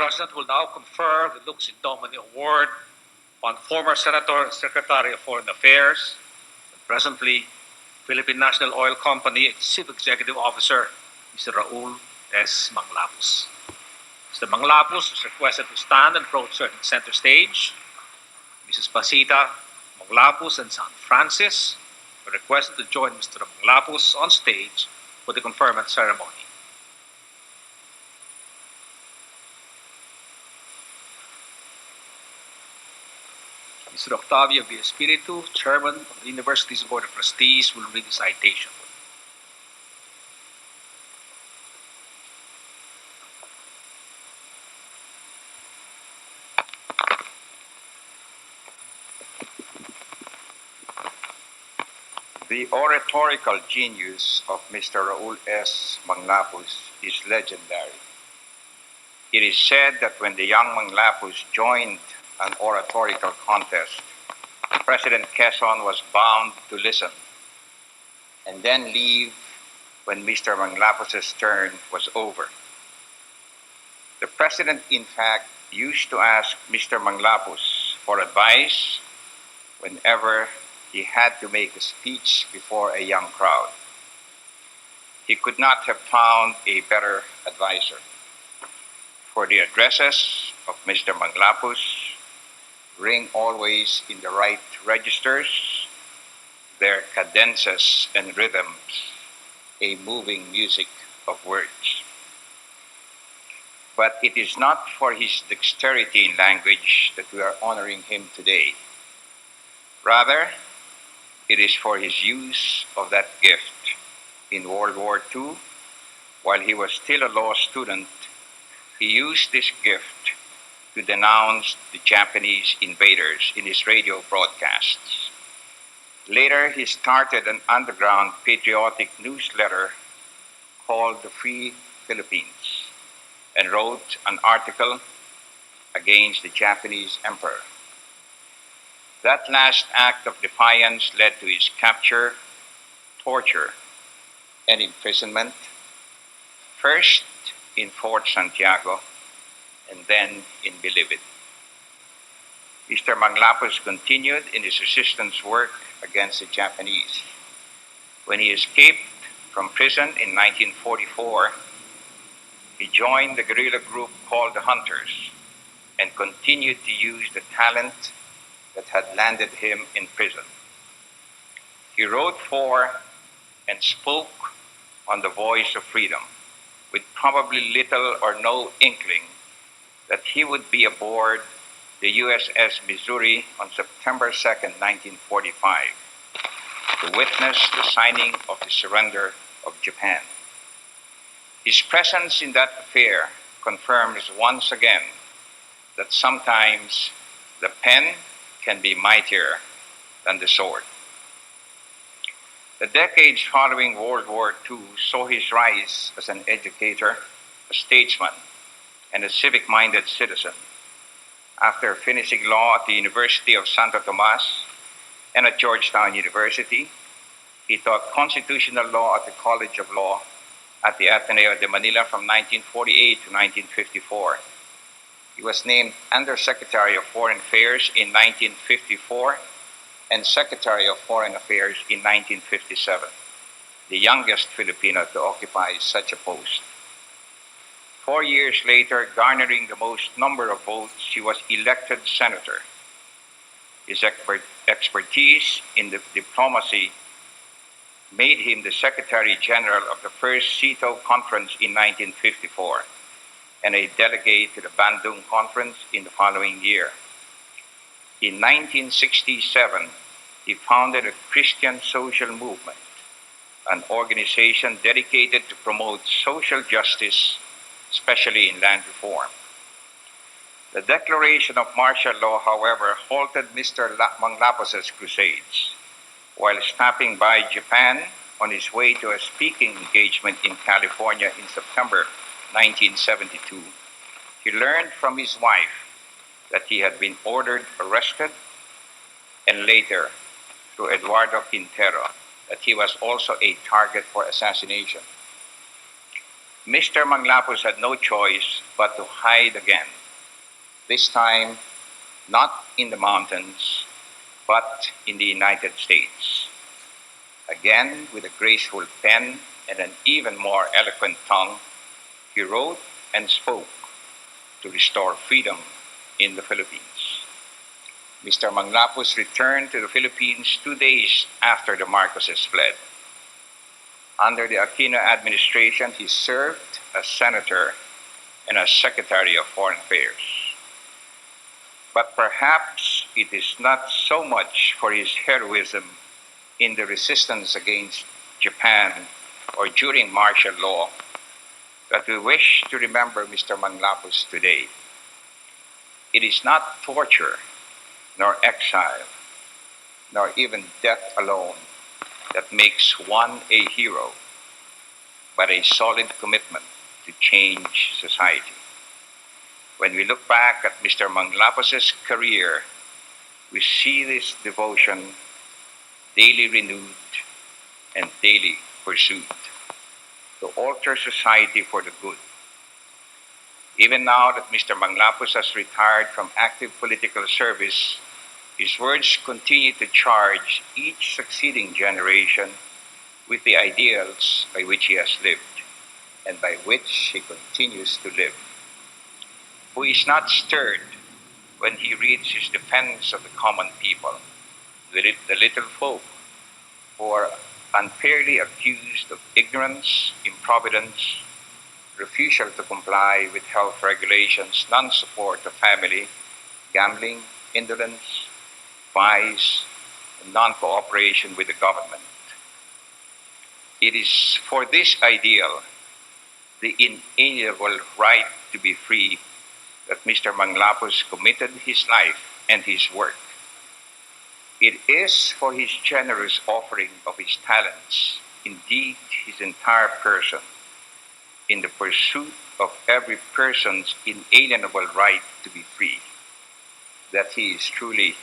President will now confer the Lux in Domino Award on former Senator and Secretary of Foreign Affairs, and presently Philippine National Oil Company Chief Executive Officer, Mr. Raul S. Manglapus. Mr. Manglapus is requested to stand and approach the center stage. Mrs. Pacita, Manglapus, and San Francis are requested to join Mr. Manglapus on stage for the conferment ceremony. Mr. Octavio V. Espiritu, Chairman of the University's Board of Trustees, will read the citation. The oratorical genius of Mr. Raul S. Manglapus is legendary. It is said that when the young Manglapus joined an oratorical contest, President Quezon was bound to listen and then leave when Mr. Manglapus' turn was over. The President, in fact, used to ask Mr. Manglapus for advice whenever he had to make a speech before a young crowd. He could not have found a better advisor. For the addresses of Mr. Manglapus ring always in the right registers, their cadences and rhythms, a moving music of words. But it is not for his dexterity in language that we are honoring him today. Rather, it is for his use of that gift. In World War II, while he was still a law student, he used this gift to denounce the Japanese invaders in his radio broadcasts. Later, he started an underground patriotic newsletter called The Free Philippines and wrote an article against the Japanese emperor. That last act of defiance led to his capture, torture, and imprisonment, first in Fort Santiago and then in Bilibid. Mr. Manglapus continued in his resistance work against the Japanese. When he escaped from prison in 1944, he joined the guerrilla group called the Hunters and continued to use the talent that had landed him in prison. He wrote for and spoke on the voice of freedom, with probably little or no inkling that he would be aboard the USS Missouri on September 2nd, 1945, to witness the signing of the surrender of Japan. His presence in that affair confirms once again that sometimes the pen can be mightier than the sword. The decades following World War II saw his rise as an educator, a statesman, and a civic-minded citizen. After finishing law at the University of Santo Tomas and at Georgetown University, he taught constitutional law at the College of Law at the Ateneo de Manila from 1948 to 1954. He was named Undersecretary of Foreign Affairs in 1954 and Secretary of Foreign Affairs in 1957, the youngest Filipino to occupy such a post. 4 years later, garnering the most number of votes, he was elected senator. His expertise in diplomacy made him the Secretary General of the first CETO conference in 1954 and a delegate to the Bandung Conference in the following year. In 1967, he founded a Christian social movement, an organization dedicated to promote social justice, especially in land reform. The declaration of martial law, however, halted Mr. Manglapus' crusades. While stopping by Japan on his way to a speaking engagement in California in September 1972, he learned from his wife that he had been ordered arrested, and later, through Eduardo Quintero, that he was also a target for assassination. Mr. Manglapus had no choice but to hide again, this time not in the mountains, but in the United States. Again, with a graceful pen and an even more eloquent tongue, he wrote and spoke to restore freedom in the Philippines. Mr. Manglapus returned to the Philippines 2 days after the Marcoses fled. Under the Aquino administration, he served as senator and as Secretary of Foreign Affairs. But perhaps it is not so much for his heroism in the resistance against Japan or during martial law that we wish to remember Mr. Manglapus today. It is not torture, nor exile, nor even death alone that makes one a hero, but a solid commitment to change society. When we look back at Mr. Manglapus' career, we see this devotion daily renewed and daily pursued to alter society for the good. Even now that Mr. Manglapus has retired from active political service, his words continue to charge each succeeding generation with the ideals by which he has lived and by which he continues to live. Who is not stirred when he reads his defense of the common people, the little folk who are unfairly accused of ignorance, improvidence, refusal to comply with health regulations, non-support of family, gambling, indolence, vice, and non-cooperation with the government. It is for this ideal, the inalienable right to be free, that Mr. Manglapus committed his life and his work. It is for his generous offering of his talents, indeed his entire person, in the pursuit of every person's inalienable right to be free, that he is truly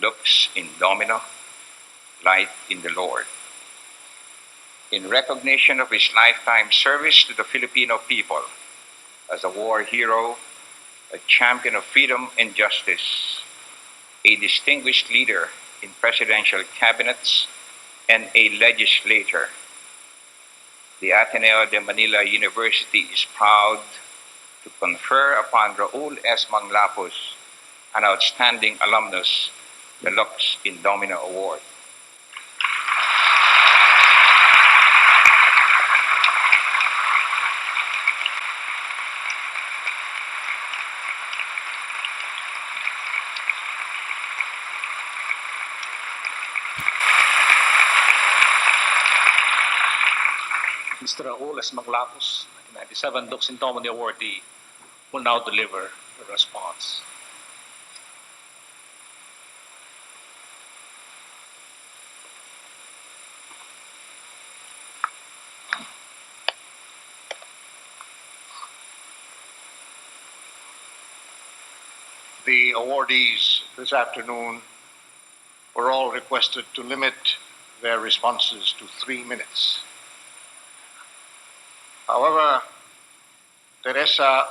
lux in Domino, light in the Lord. In recognition of his lifetime service to the Filipino people as a war hero, a champion of freedom and justice, a distinguished leader in presidential cabinets, and a legislator, the Ateneo de Manila University is proud to confer upon Raul S. Manglapus, an outstanding alumnus, the Lux in Domino Award. Mr. Raul S. Manglapus, 1997 Lux in Domino Awardee, will now deliver the response. The awardees this afternoon were all requested to limit their responses to 3 minutes. However, Teresa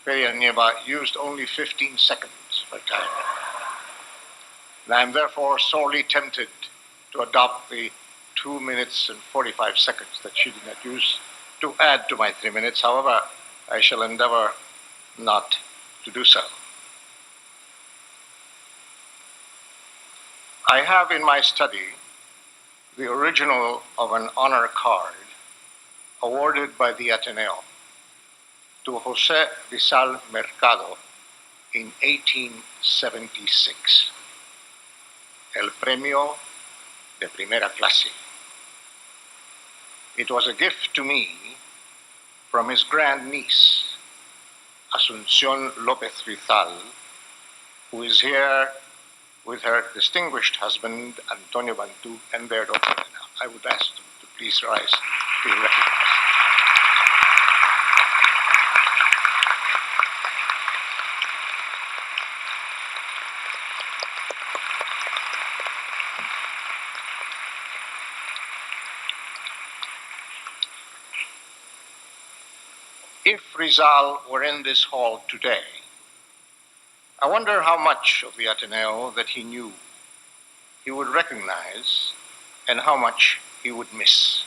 Perianieva used only 15 seconds of time. And I am therefore sorely tempted to adopt the 2 minutes and 45 seconds that she did not use to add to my 3 minutes. However, I shall endeavor not to do so. I have in my study the original of an honor card awarded by the Ateneo to Jose Rizal Mercado in 1876, El Premio de Primera Clase. It was a gift to me from his grandniece, Asuncion Lopez Rizal, who is here with her distinguished husband, Antonio Bantu, and their daughter. I would ask them to please rise to be recognized. If Rizal were in this hall today, I wonder how much of the Ateneo that he knew he would recognize and how much he would miss.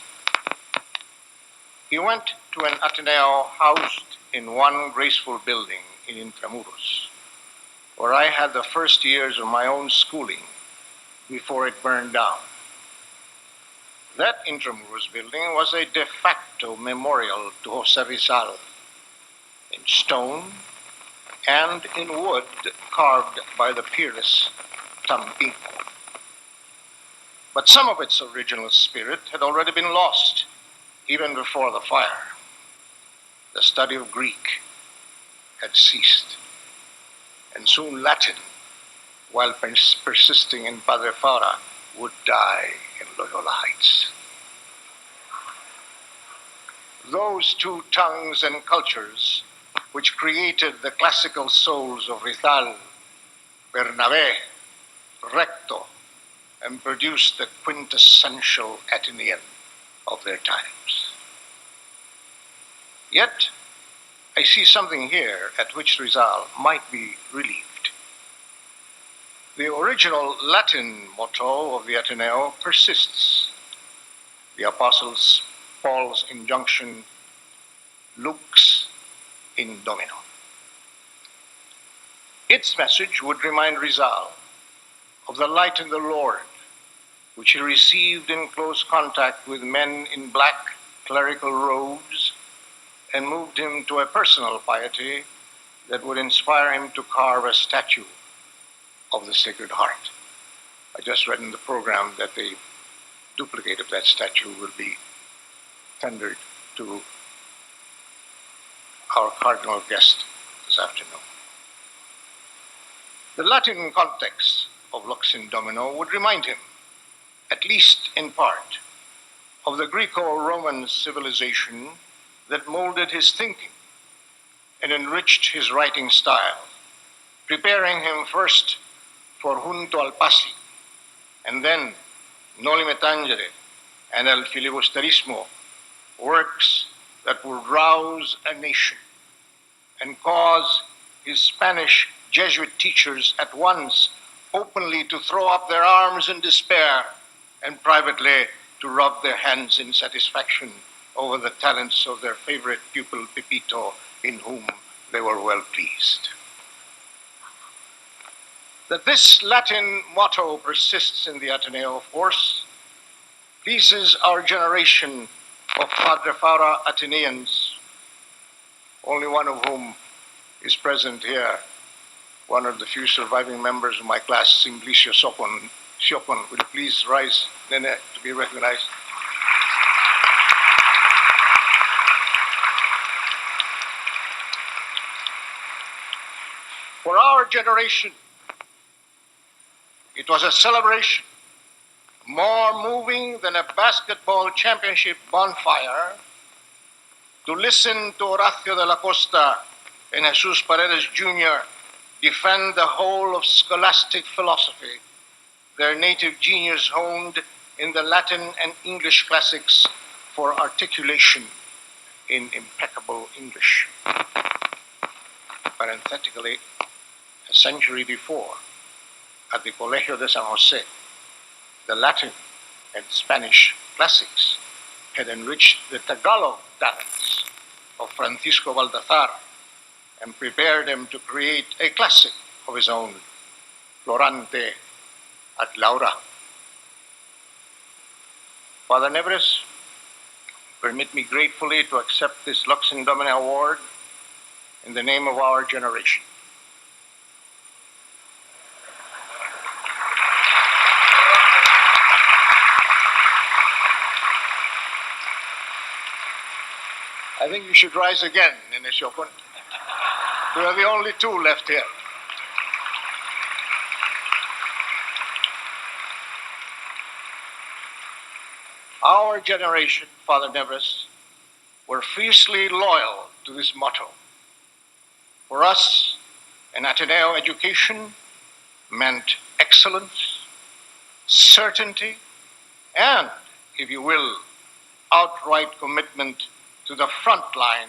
He went to an Ateneo housed in one graceful building in Intramuros, where I had the first years of my own schooling before it burned down. That Intramuros building was a de facto memorial to Jose Rizal, in stone and in wood carved by the peerless Tampico. But some of its original spirit had already been lost, even before the fire. The study of Greek had ceased, and soon Latin, while persisting in Padre Fara, would die in Loyola Heights. Those two tongues and cultures which created the classical souls of Rizal, Bernabé, Recto, and produced the quintessential Atenean of their times. Yet, I see something here at which Rizal might be relieved. The original Latin motto of the Ateneo persists. The Apostle Paul's injunction, Lux in Domino. Its message would remind Rizal of the light in the Lord, which he received in close contact with men in black clerical robes, and moved him to a personal piety that would inspire him to carve a statue of the Sacred Heart. I just read in the program that the duplicate of that statue will be tendered to our cardinal guest this afternoon. The Latin context of Lux in Domino would remind him, at least in part, of the Greco-Roman civilization that molded his thinking and enriched his writing style, preparing him first for Junto al Pasi, and then Noli Me Tangere and El Filibusterismo, works that would rouse a nation and cause his Spanish Jesuit teachers at once openly to throw up their arms in despair and privately to rub their hands in satisfaction over the talents of their favorite pupil Pepito, in whom they were well pleased. That this Latin motto persists in the Ateneo, of course, pleases our generation of Padre Fara Ateneans, only one of whom is present here, one of the few surviving members of my class, Simplicio Sopon. Siopon, will you please rise, Nene, to be recognized? For our generation, it was a celebration more moving than a basketball championship bonfire to listen to Horacio de la Costa and Jesus Paredes Jr. defend the whole of scholastic philosophy, their native genius honed in the Latin and English classics for articulation in impeccable English. Parenthetically, a century before, at the Colegio de San Jose, the Latin and Spanish classics had enriched the Tagalog talents of Francisco Baltazar and prepared him to create a classic of his own, Florante at Laura. Father Nebres, permit me gratefully to accept this Lux in Domino award in the name of our generation. I think you should rise again, Nene Siopon. We are the only two left here. Our generation, Father Nebres, were fiercely loyal to this motto. For us, an Ateneo education meant excellence, certainty, and, if you will, outright commitment to the front line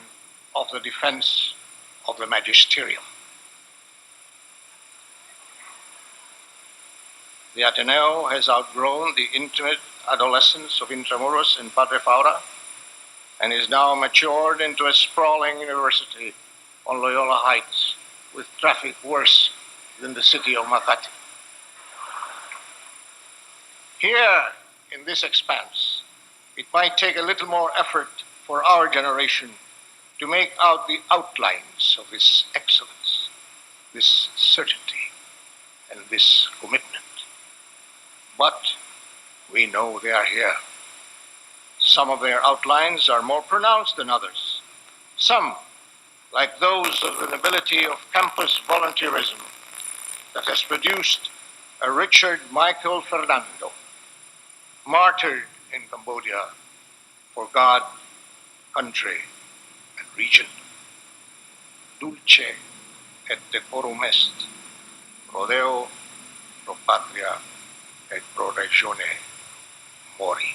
of the defense of the magisterium. The Ateneo has outgrown the intimate adolescence of Intramuros and Padre Faura and is now matured into a sprawling university on Loyola Heights with traffic worse than the city of Makati. Here, in this expanse, it might take a little more effort for our generation to make out the outlines of this excellence, this certainty, and this commitment. But we know they are here. Some of their outlines are more pronounced than others. Some, like those of the nobility of campus volunteerism, that has produced a Richard Michael Fernando, martyred in Cambodia for God, country, and region. Dulce et decorum est, pro Deo, pro patria, et pro regione mori.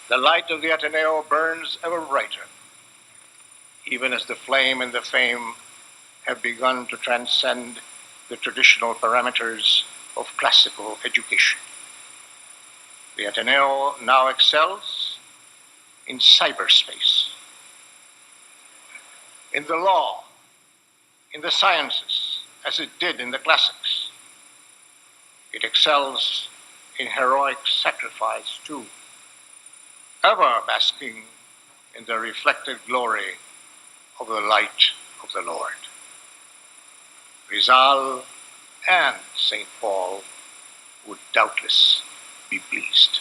The light of the Ateneo burns ever brighter, even as the flame and the fame have begun to transcend the traditional parameters of classical education. The Ateneo now excels in cyberspace, in the law, in the sciences, as it did in the classics. It excels in heroic sacrifice too, ever basking in the reflected glory of the light of the Lord. Rizal and St. Paul would doubtless be pleased.